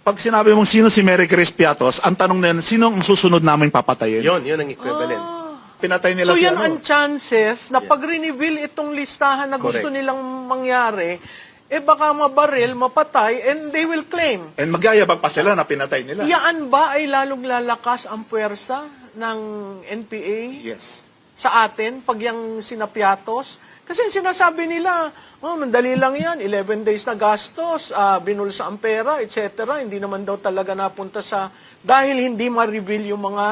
Pag sinabi mong sino si Mary Grace Piatos, ang tanong na yun, sino ang susunod naming papatayin? Yun ang equivalent. Pinatay nila So si yan ano. ang chances na pag-reveal itong listahan na gusto Correct. nilang mangyari, baka mabaril, mapatay, and they will claim. And magyayabang pa sila na pinatay nila. Iyaan ba ay lalong lalakas ang puwersa ng NPA Yes. sa atin pag yung sinapiatos? Kasi sinasabi nila, mandali lang yan, 11 days na gastos, binulsa ang pera, etc. Hindi naman daw talaga napunta sa, dahil hindi ma-reveal yung mga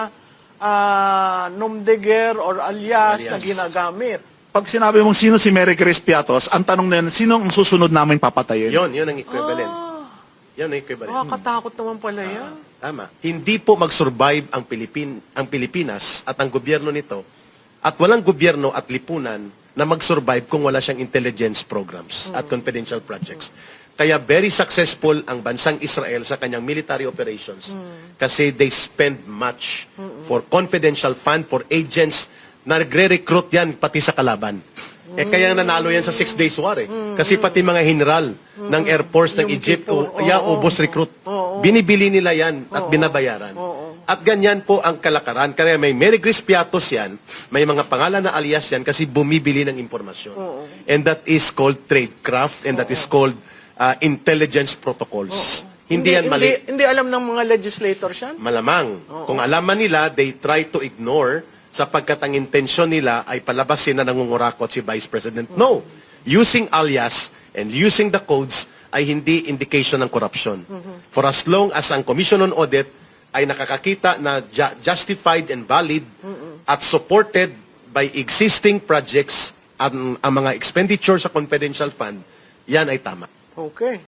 nom de guerre or alias na ginagamit. Pag sinabi mong sino si Mary Grace Piatos, ang tanong na yun, sino ang susunod naming papatayin? Yun ang equivalent. Yun ang equivalent. Nakakatakot naman pala yan. Tama. Hindi po mag-survive ang Pilipinas at ang gobyerno nito at walang gobyerno at lipunan na mag-survive kung wala siyang intelligence programs at confidential projects. Kaya very successful ang bansang Israel sa kanyang military operations kasi they spend much for confidential fund, for agents na nagre-recruit yan pati sa kalaban. Kaya nanalo yan sa 6 days war Kasi pati mga general ng Air Force ng Egypt, ubos recruit. Binibili nila yan at binabayaran. At ganyan po ang kalakaran. Kaya may Mary Grace Piatos yan, may mga pangalan na alias yan kasi bumibili ng impormasyon. And that is called tradecraft and that is called intelligence protocols. Hindi yan mali. Hindi alam ng mga legislators yan? Malamang. Kung alaman nila, they try to ignore sapagkat ang intensyon nila ay palabasin na nangungurakot si Vice President. No. Using alias and using the codes ay hindi indication ng corruption. For as long as ang Commission on Audit ay nakakakita na justified and valid at supported by existing projects ang mga expenditure sa confidential fund, yan ay tama. Okay.